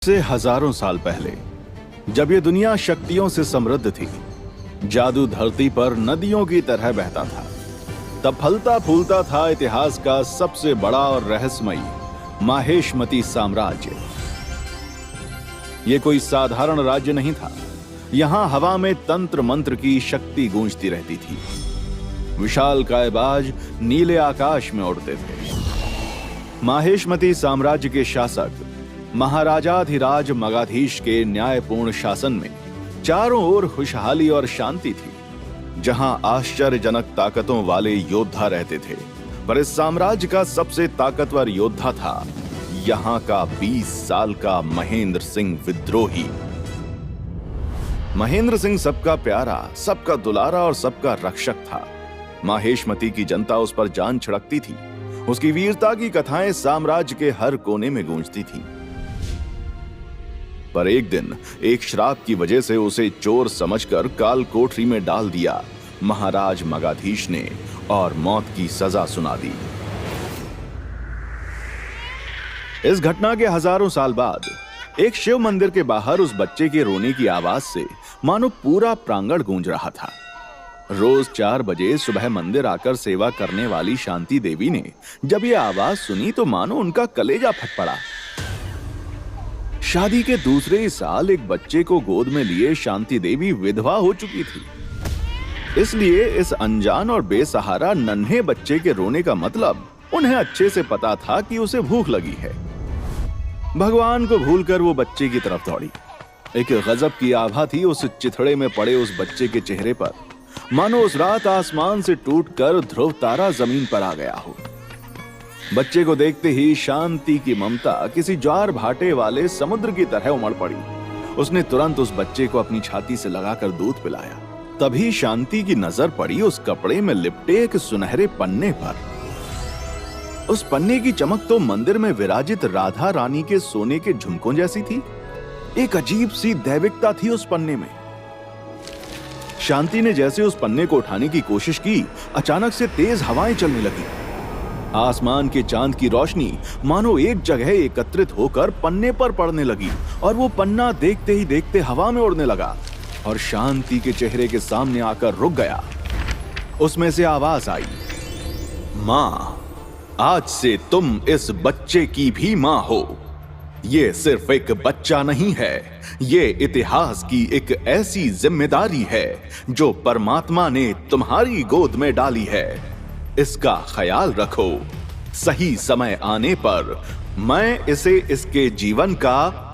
से हजारों साल पहले जब ये दुनिया शक्तियों से समृद्ध थी, जादू धरती पर नदियों की तरह बहता था। तब फलता फूलता था इतिहास का सबसे बड़ा और रहस्यमयी माहेशमती साम्राज्य। ये कोई साधारण राज्य नहीं था। यहां हवा में तंत्र मंत्र की शक्ति गूंजती रहती थी। विशाल कायबाज नीले आकाश में उड़ते थे। माहेशमती साम्राज्य के शासक महाराजाधिराज मगाधीश के न्यायपूर्ण शासन में चारों ओर खुशहाली और शांति थी, जहां आश्चर्यजनक ताकतों वाले योद्धा रहते थे। पर इस साम्राज्य का सबसे ताकतवर योद्धा था यहां का 20 साल का महेंद्र सिंह विद्रोही। महेंद्र सिंह सबका प्यारा, सबका दुलारा और सबका रक्षक था। माहेशमती की जनता उस पर जान छिड़कती थी। उसकी वीरता की कथाएं साम्राज्य के हर कोने में गूंजती थी। पर एक दिन एक श्राप की वजह से उसे चोर समझकर काल कोठरी में डाल दिया महाराज मगाधीश ने और मौत की सजा सुना दी। इस घटना के हजारों साल बाद एक शिव मंदिर के बाहर उस बच्चे के रोने की आवाज से मानो पूरा प्रांगण गूंज रहा था। रोज 4 बजे सुबह मंदिर आकर सेवा करने वाली शांति देवी ने जब ये आवाज सुनी तो मानो उनका कलेजा फट पड़ा। शादी के दूसरे ही साल एक बच्चे को गोद में लिए शांति देवी विधवा हो चुकी थी। इसलिए इस अनजान और बेसहारा नन्हे बच्चे के रोने का मतलब उन्हें अच्छे से पता था कि उसे भूख लगी है। भगवान को भूलकर वो बच्चे की तरफ दौड़ी। एक गजब की आभा थी उस चिथड़े में पड़े उस बच्चे के चेहरे पर, मानो उस रात आसमान से टूटकर ध्रुव तारा जमीन पर आ गया हो। बच्चे को देखते ही शांति की ममता किसी ज्वार भाटे वाले समुद्र की तरह उमड़ पड़ी। उसने तुरंत उस बच्चे को अपनी छाती से लगाकर दूध पिलाया। तभी शांति की नजर पड़ी उस कपड़े में लिपटे एक सुनहरे पन्ने पर। उस पन्ने की चमक तो मंदिर में विराजित राधा रानी के सोने के झुमकों जैसी थी। एक अजीब सी दैविकता थी उस पन्ने में। शांति ने जैसे उस पन्ने को उठाने की कोशिश की, अचानक से तेज हवाएं चलने लगी। आसमान के चांद की रोशनी मानो एक जगह एकत्रित होकर पन्ने पर पड़ने लगी और वो पन्ना देखते ही देखते हवा में उड़ने लगा और शांति के चेहरे के सामने आकर रुक गया। उसमें से आवाज आई, मां, आज से तुम इस बच्चे की भी मां हो। ये सिर्फ एक बच्चा नहीं है, ये इतिहास की एक ऐसी जिम्मेदारी है जो परमात्मा ने तुम्हारी गोद में डाली है। इसका ख्याल रखो। सही समय आने पर मैं इसे इसके जीवन का